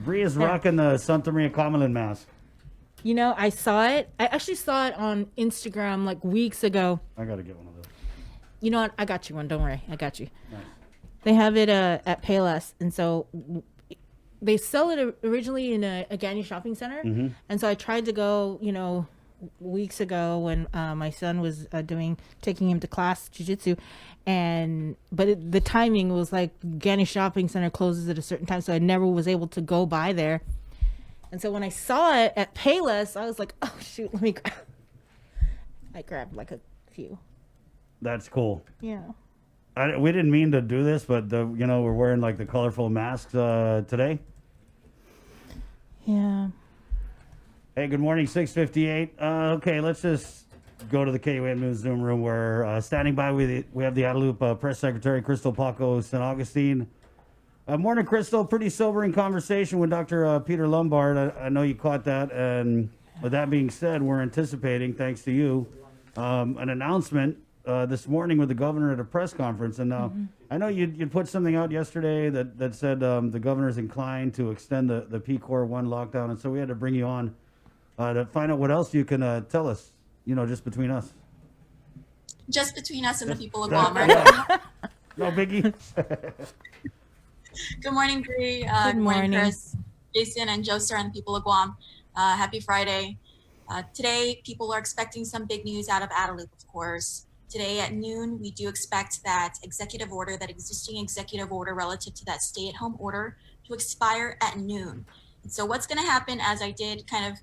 Bree is rocking the Santa Maria Comelin mask. You know, I saw it. I actually saw it on Instagram like weeks ago. I got to get one of those. You know what? I got you one. Don't worry. I got you. Nice. They have it at Payless. And so they sell it originally in a Ganya shopping center. Mm-hmm. And so I tried to go, weeks ago when my son was taking him to class jiu-jitsu. But the timing was like Ganya shopping center closes at a certain time. So I never was able to go by there. And so when I saw it at Payless, I was like, oh, shoot, let me grab. I grabbed like a few. That's cool. Yeah. We didn't mean to do this, but we're wearing like the colorful masks today. Yeah. Hey, good morning, 6:58. Okay, let's just go to the KUN News Zoom room where standing by we have the Guadalupe Press Secretary, Krystal Paco-San Agustin. Morning, Krystal. Pretty sobering conversation with Dr. Peter Lombard. I know you caught that. And with that being said, we're anticipating, thanks to you, an announcement this morning with the governor at a press conference. And I know you put something out yesterday that said the governor's inclined to extend the PCOR1 lockdown. And so we had to bring you on to find out what else you can tell us, just between us. Just between us and the people of Guam, right? No biggie. Good morning, Bree. Good morning, Chris, Jason, and Joser, and the people of Guam. Happy Friday. Today, people are expecting some big news out of Guadalupe, of course. Today at noon, we do expect that existing executive order relative to that stay-at-home order to expire at noon. And so what's going to happen, as I did kind of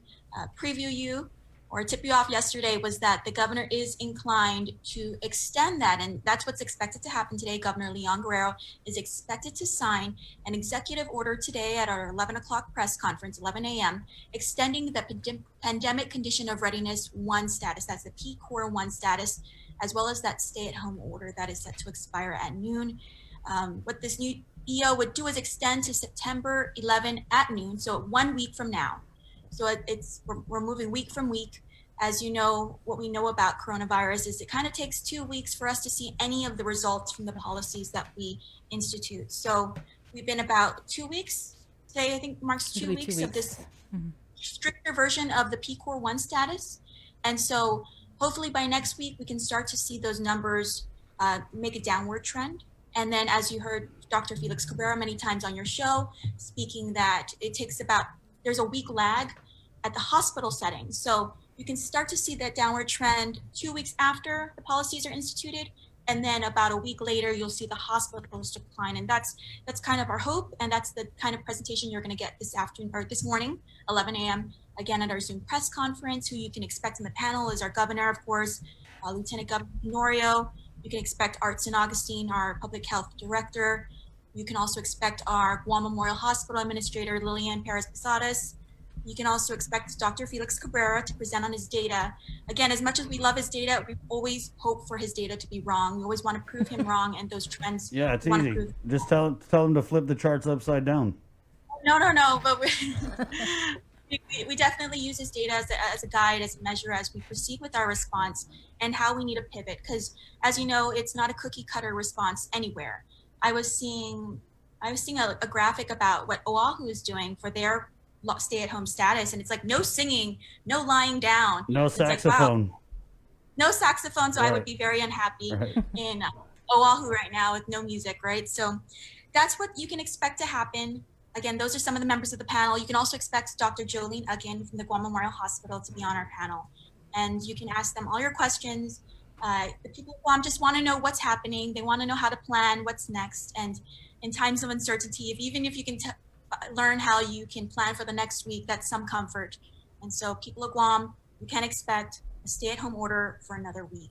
preview you or tip you off yesterday, was that the governor is inclined to extend that. And that's what's expected to happen today. Governor Leon Guerrero is expected to sign an executive order today at our 11 o'clock press conference, 11 a.m., extending the pandemic condition of readiness 1 status. That's the PCOR1 status, as well as that stay-at-home order that is set to expire at noon. What this new EO would do is extend to September 11 at noon, so 1 week from now. So we're moving week from week. As you know, what we know about coronavirus is it kind of takes 2 weeks for us to see any of the results from the policies that we institute. So we've been about 2 weeks. Today, I think marks 2 weeks of this stricter version of the PCOR1 status. And so hopefully by next week, we can start to see those numbers make a downward trend. And then, as you heard Dr. Felix Cabrera many times on your show, speaking that there's a week lag at the hospital setting. So you can start to see that downward trend 2 weeks after the policies are instituted. And then about a week later, you'll see the hospitals decline. And that's kind of our hope. And that's the kind of presentation you're going to get this afternoon or this morning, 11 a.m. again at our Zoom press conference. Who you can expect in the panel is our governor, of course, Lieutenant Governor Norio. You can expect Art San Agustin, our public health director. You can also expect our Guam Memorial Hospital Administrator, Lilian Perez-Posadas. You can also expect Dr. Felix Cabrera to present on his data. Again, as much as we love his data, we always hope for his data to be wrong. We always want to prove him wrong, and those trends. Yeah, it's easy. Just tell him to flip the charts upside down. No, but we definitely use his data as a guide, as a measure, as we proceed with our response and how we need to pivot. Because, as you know, it's not a cookie cutter response anywhere. I was seeing a graphic about what Oahu is doing for their stay-at-home status, and it's like no singing, no lying down, no saxophone. Like, wow, no saxophone. So right. I would be very unhappy in Oahu right now with no music, right? So that's what you can expect to happen. Again, those are some of the members of the panel. You can also expect Dr. Jolene again from the Guam Memorial Hospital to be on our panel, and you can ask them all your questions. The people of Guam just want to know what's happening. They want to know how to plan what's next. And in times of uncertainty, even if you can learn how you can plan for the next week, that's some comfort. And so people of Guam, you can expect a stay-at-home order for another week.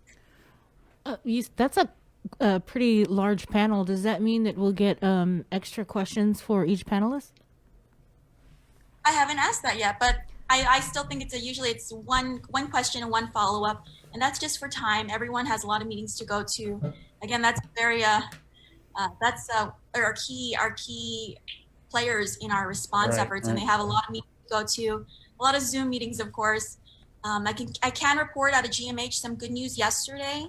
That's a pretty large panel. Does that mean that we'll get extra questions for each panelist? I haven't asked that yet, but I still think usually it's one question and one follow-up. And that's just for time. Everyone has a lot of meetings to go to. Again, that's our key players in our response efforts, and they have a lot of meetings to go to, a lot of Zoom meetings, of course. I can report out of GMH some good news yesterday.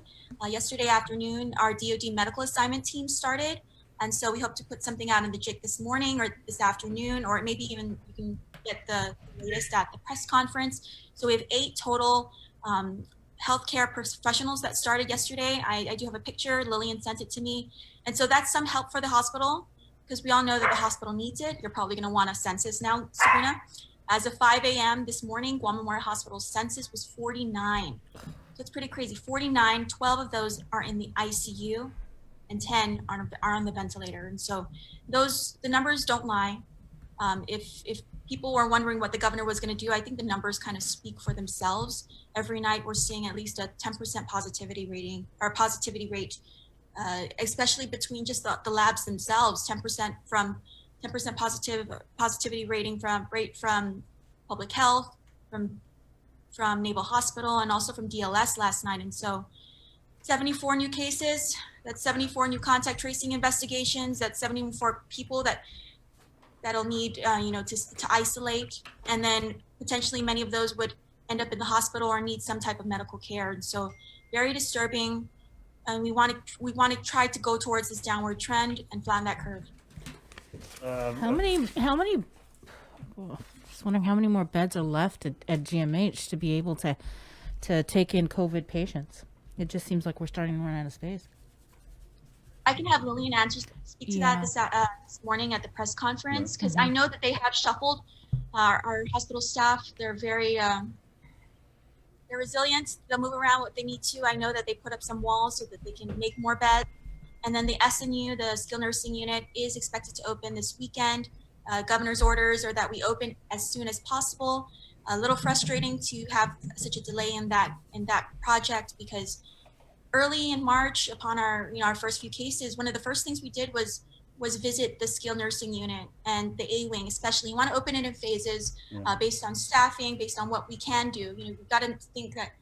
Yesterday afternoon, our DoD medical assignment team started. And so we hope to put something out in the JIC this morning or this afternoon, or maybe even you can get the latest at the press conference. So we have 8 total healthcare professionals that started yesterday. I do have a picture. Lillian sent it to me. And so that's some help for the hospital, because we all know that the hospital needs it. You're probably going to want a census now, Sabrina. As of 5 a.m. this morning, Guam Memorial Hospital's census was 49. So it's pretty crazy. 49, 12 of those are in the ICU, and 10 are on the ventilator. And so the numbers don't lie. If people were wondering what the governor was going to do, I think the numbers kind of speak for themselves. Every night we're seeing at least a 10% positivity rate, especially between just the labs themselves. 10% positivity rate from public health, from Naval Hospital, and also from DLS last night. And so 74 new cases, that's 74 new contact tracing investigations, that's 74 people that'll need to isolate, and then potentially many of those would end up in the hospital or need some type of medical care. And so very disturbing, and we want to try to go towards this downward trend and flatten that curve. How many just wondering how many more beds are left at GMH to be able to take in COVID patients? It just seems like we're starting to run out of space. I can have Lillian speak to that this morning at the press conference, because I know that they have shuffled our hospital staff. They're very they're resilient. They'll move around what they need to. I know that they put up some walls so that they can make more beds. And then the SNU, the skilled nursing unit, is expected to open this weekend. Governor's orders are that we open as soon as possible. A little frustrating to have such a delay in that project, because early in March, upon our first few cases, one of the first things we did was visit the skilled nursing unit and the A wing, especially. You want to open it in phases based on staffing, based on what we can do. We've got to think that,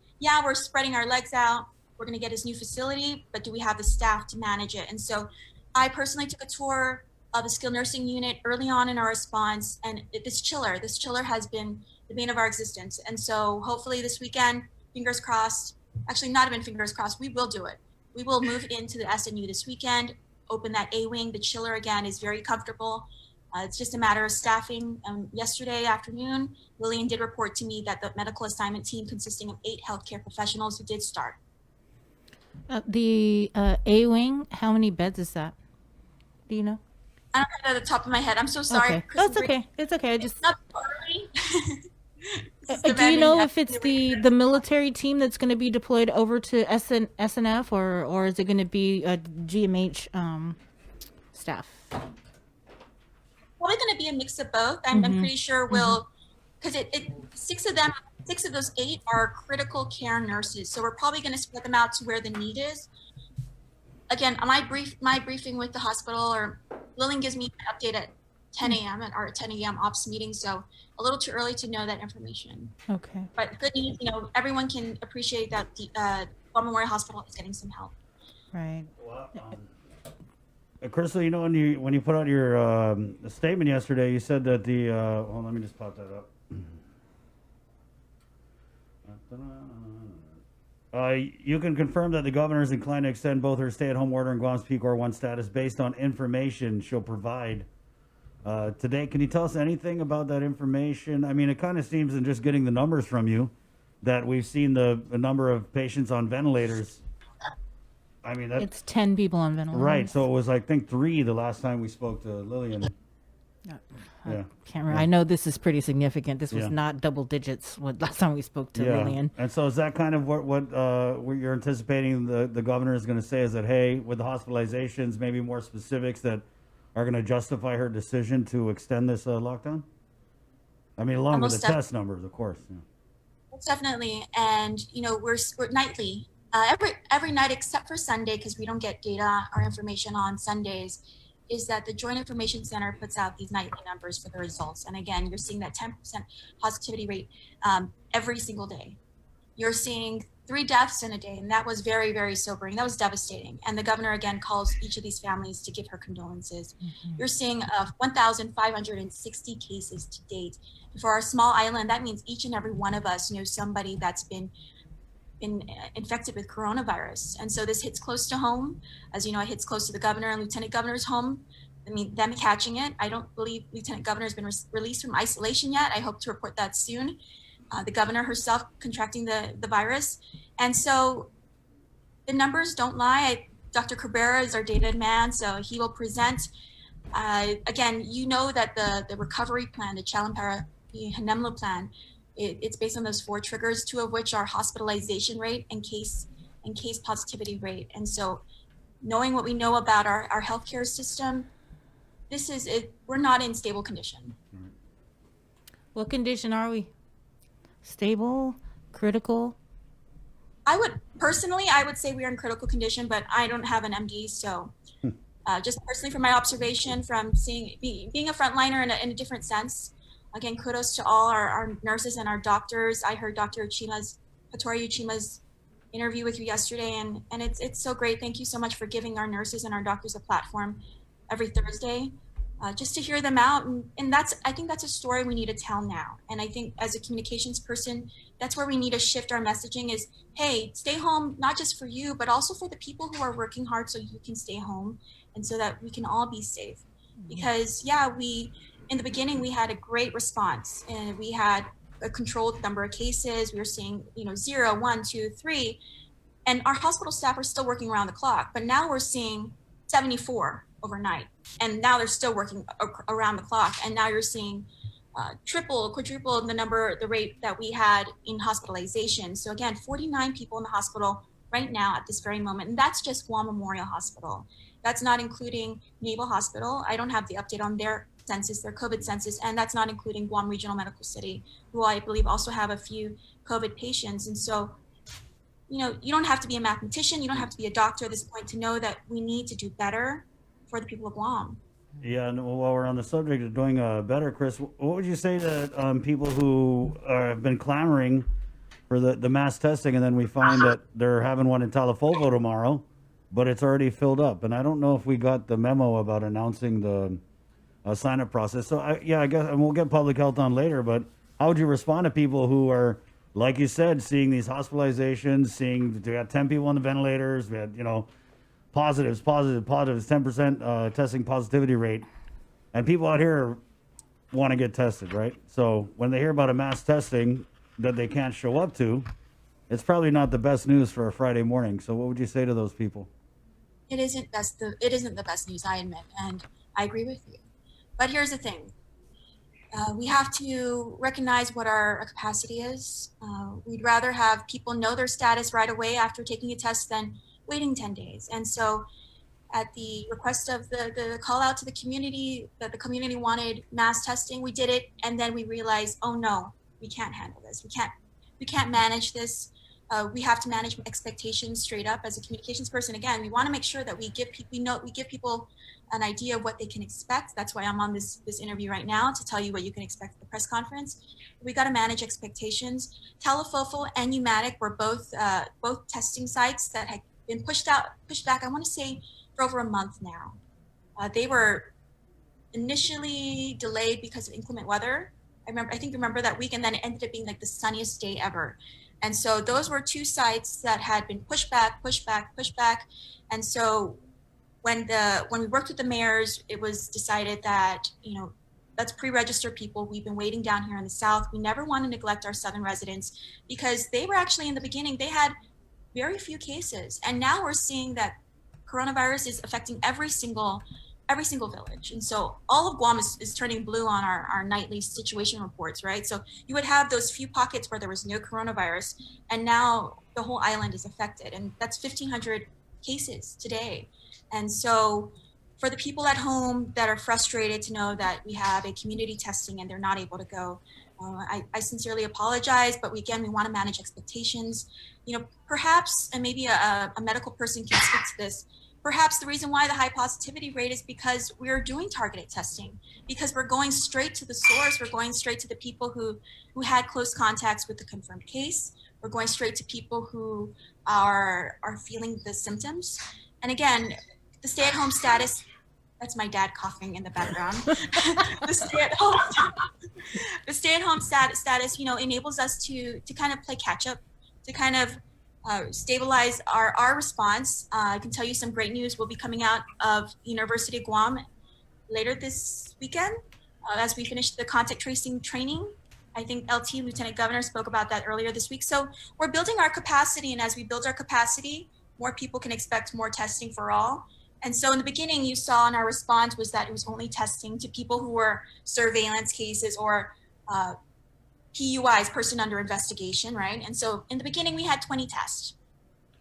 we're spreading our legs out. We're going to get this new facility, but do we have the staff to manage it? And so I personally took a tour of the skilled nursing unit early on in our response, and this chiller has been the bane of our existence. And so hopefully this weekend, fingers crossed, actually not even fingers crossed, we will do it. We will move into the SNU this weekend, open that A wing. The chiller again is very comfortable. It's just a matter of staffing. Yesterday afternoon, Lillian did report to me that the medical assignment team, consisting of 8 healthcare professionals, who did start. The A wing, how many beds is that? Do you know? I don't have it at the top of my head. I'm so sorry. Okay. That's okay. It's okay. It's not early. Do you know if it's the military team that's going to be deployed over to SNF, or is it going to be a GMH staff? Probably going to be a mix of both. I'm pretty sure we'll, because six of those 8 are critical care nurses. So we're probably going to spread them out to where the need is. Again, my briefing with the hospital, or Lillian gives me an update at 10 a.m. at our 10 a.m. ops meeting. So a little too early to know that information. Okay. But good news, everyone can appreciate that the Guam Memorial Hospital is getting some help. Right. Well, Krystal, when you put out your statement yesterday, you said that the hold on, let me just pop that up. You can confirm that the governor is inclined to extend both her stay-at-home order and Guam's PCOR1 status based on information she'll provide today. Can you tell us anything about that information? I mean, it kind of seems, in just getting the numbers from you, that we've seen the number of patients on ventilators. I mean, it's 10 people on ventilators. Right. So it was, I think, 3 the last time we spoke to Lillian. I can't remember. I know this is pretty significant. This was not double digits last time we spoke to Lillian. And so is that kind of what you're anticipating the governor is going to say, is that, hey, with the hospitalizations, maybe more specifics that are going to justify her decision to extend this lockdown? I mean, along with the test numbers, of course. Yeah. Most definitely. And, we're nightly. Every night except for Sunday, because we don't get data or information on Sundays, is that the Joint Information Center puts out these nightly numbers for the results. And again, you're seeing that 10% positivity rate every single day. You're seeing 3 deaths in a day, and that was very, very sobering. That was devastating. And the governor, again, calls each of these families to give her condolences. You're seeing 1,560 cases to date. For our small island, that means each and every one of us knows somebody that's been been infected with coronavirus. And so this hits close to home. As you know, it hits close to the governor and lieutenant governor's home. I mean, them catching it. I don't believe Lieutenant Governor has been released from isolation yet. I hope to report that soon. The governor herself contracting the virus. And so the numbers don't lie. Dr. Cabrera is our data man, so he will present. Again, you know that the recovery plan, the Chalampara Hanemla plan, it's based on those 4 triggers, 2 of which are hospitalization rate and case positivity rate. And so knowing what we know about our healthcare system, this is it. We're not in stable condition. What condition are we? Stable? Critical? I would say we are in critical condition, but I don't have an MD, so just personally from my observation, from being a frontliner in a different sense. Again, kudos to all our nurses and our doctors. I heard Dr. Hattori Uchima's interview with you yesterday, and it's so great. Thank you so much for giving our nurses and our doctors a platform every Thursday, just to hear them out. And I think that's a story we need to tell now. And I think as a communications person, that's where we need to shift our messaging is, hey, stay home, not just for you, but also for the people who are working hard so you can stay home and so that we can all be safe. Because in the beginning, we had a great response and we had a controlled number of cases. We were seeing, 0, 1, 2, 3, and our hospital staff are still working around the clock. But now we're seeing 74 overnight, and now they're still working around the clock. And now you're seeing triple, quadruple the rate that we had in hospitalization. So again, 49 people in the hospital right now at this very moment, and that's just Guam Memorial Hospital. That's not including Naval Hospital. I don't have the update on their census, their COVID census, and that's not including Guam Regional Medical City, who I believe also have a few COVID patients. And so, you don't have to be a mathematician, you don't have to be a doctor at this point to know that we need to do better for the people of Guam. Yeah, and while we're on the subject of doing better, Chris, what would you say to people who have been clamoring for the mass testing, and then we find that they're having one in Talafolvo tomorrow, but it's already filled up? And I don't know if we got the memo about announcing the sign-up process. So, I guess, and we'll get public health on later, but how would you respond to people who are, like you said, seeing these hospitalizations, seeing we got 10 people on the ventilators, we had, positives, 10% testing positivity rate, and people out here want to get tested, right? So when they hear about a mass testing that they can't show up to, it's probably not the best news for a Friday morning. So what would you say to those people? It isn't the best news, I admit, and I agree with you. But here's the thing. We have to recognize what our capacity is. We'd rather have people know their status right away after taking a test than waiting 10 days. And so at the request of the call out to the community, that the community wanted mass testing, we did it. And then we realized, oh no, we can't handle this. We can't manage this. We have to manage expectations straight up as a communications person. Again, we want to make sure that we give people an idea of what they can expect. That's why I'm on this interview right now, to tell you what you can expect at the press conference. We got to manage expectations. Talafofo and Umatic were both testing sites that had been pushed back, I want to say, for over a month now. They were initially delayed because of inclement weather. I think remember that week, and then it ended up being like the sunniest day ever. And so those were 2 sites that had been pushed back. And so when we worked with the mayors, it was decided that, let's pre-register people. We've been waiting down here in the South. We never want to neglect our Southern residents, because they were actually, in the beginning, they had very few cases. And now we're seeing that coronavirus is affecting every single village. And so all of Guam is turning blue on our nightly situation reports, right? So you would have those few pockets where there was no coronavirus, and now the whole island is affected. And that's 1,500 cases today. And so for the people at home that are frustrated to know that we have a community testing and they're not able to go, I sincerely apologize, but we want to manage expectations. Perhaps, and maybe a medical person can speak to this, perhaps the reason why the high positivity rate is because we're doing targeted testing, because we're going straight to the source. We're going straight to the people who had close contacts with the confirmed case. We're going straight to people who are feeling the symptoms. And again, the stay-at-home status, that's my dad coughing in the background. The stay-at-home status, enables us to kind of play catch up, to kind of stabilize our response. I can tell you some great news will be coming out of University of Guam later this weekend as we finish the contact tracing training. I think LT, Lieutenant Governor, spoke about that earlier this week. So we're building our capacity, and as we build our capacity, more people can expect more testing for all. And so in the beginning, you saw in our response was that it was only testing to people who were surveillance cases or PUIs, person under investigation, right? And so in the beginning, we had 20 tests.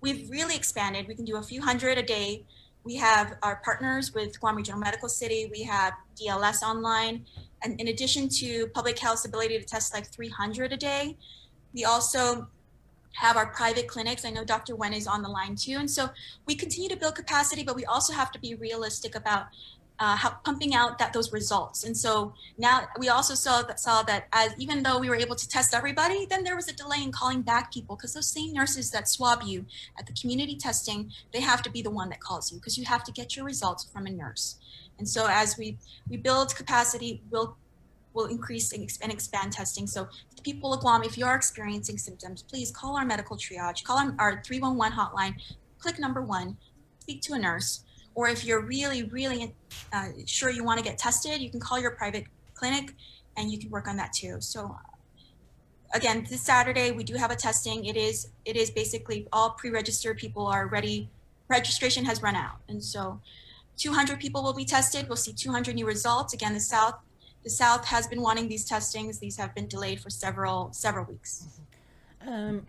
We've really expanded. We can do a few hundred a day. We have our partners with Guam Regional Medical City. We have DLS online. And in addition to public health's ability to test like 300 a day, we also have our private clinics. I know Dr. Wen is on the line too. And so we continue to build capacity, but we also have to be realistic about how pumping out those results. And so now we also saw that as even though we were able to test everybody, then there was a delay in calling back people, because those same nurses that swab you at the community testing, they have to be the one that calls you, because you have to get your results from a nurse. And so as we build capacity, we'll increase and expand testing. So to people of Guam, if you are experiencing symptoms, please call our medical triage, call our 311 hotline, click number 1, speak to a nurse. Or if you're really, really sure you want to get tested, you can call your private clinic and you can work on that too. So again, this Saturday, we do have a testing. It is basically all pre-registered people are ready. Registration has run out. And so 200 people will be tested. We'll see 200 new results. Again, the South has been wanting these testings. These have been delayed for several weeks. I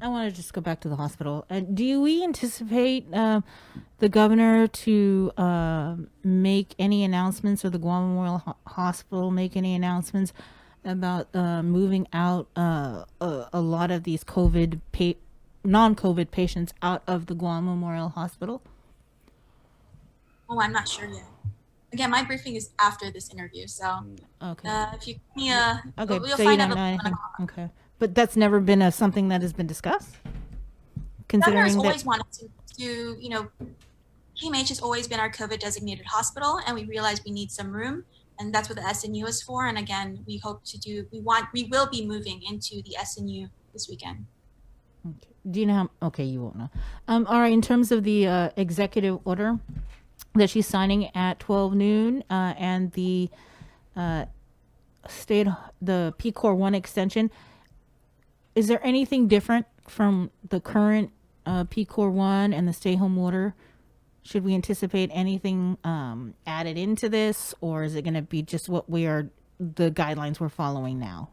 want to just go back to the hospital. Do we anticipate the governor to make any announcements, or the Guam Memorial Hospital make any announcements about moving out a lot of these non-COVID patients out of the Guam Memorial Hospital? Oh, I'm not sure yet. Again, my briefing is after this interview, so okay. If you give me a, okay, we'll so find you out. don't know anything. Okay, but that's never been something that has been discussed. Considering Governor's that always wanted to, KMH has always been our COVID designated hospital, and we realized we need some room, and that's what the SNU is for. And again, we hope to we will be moving into the SNU this weekend. Okay. Do you know how? Okay, you won't know. All right. In terms of the executive order that she's signing at 12 noon, and the PCOR1 extension, is there anything different from the current PCOR1 and the stay-home order? Should we anticipate anything added into this, or is it going to be just the guidelines we're following now?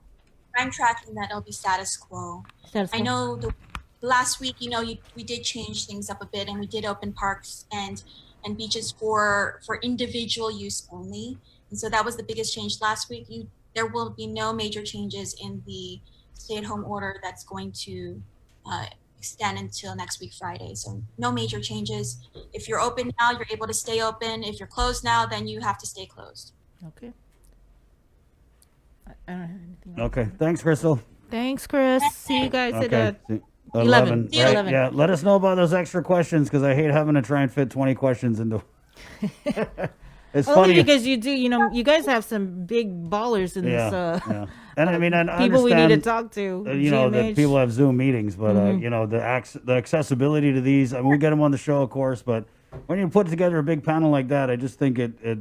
I'm tracking that it'll be status quo. I know last week, we did change things up a bit, and we did open parks and beaches for individual use only. And so that was the biggest change last week. There will be no major changes in the stay-at-home order that's going to extend until next week, Friday. So no major changes. If you're open now, you're able to stay open. If you're closed now, then you have to stay closed. Okay. I don't have anything else. Okay. Thanks, Krystal. Thanks, Chris. See you guys Okay. at 11. See you Right? 11. Yeah. Let us know about those extra questions, because I hate having to try and fit 20 questions into. It's Only funny because you guys have some big ballers in this. Yeah. And I mean, I people we need to understand, talk to. that GMH. people have Zoom meetings, but the accessibility to these. I mean, we get them on the show, of course, but when you put together a big panel like that, I just think it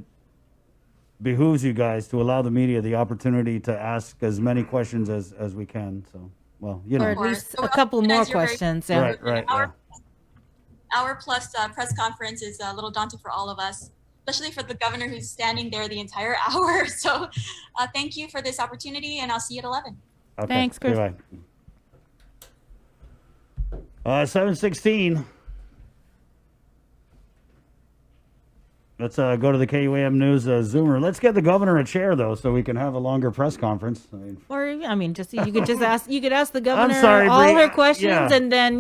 behooves you guys to allow the media the opportunity to ask as many questions as we can. So, well, or at least a couple more questions. Yeah. Right. Hour plus press conference is a little daunting for all of us, especially for the governor who's standing there the entire hour. So thank you for this opportunity, and I'll see you at 11. Okay. Thanks, Chris. Goodbye. 7:16. Let's go to the KUAM News Zoomer. Let's get the governor a chair, though, so we can have a longer press conference. Or just you could ask the governor sorry, all Bree. her questions, Yeah. and then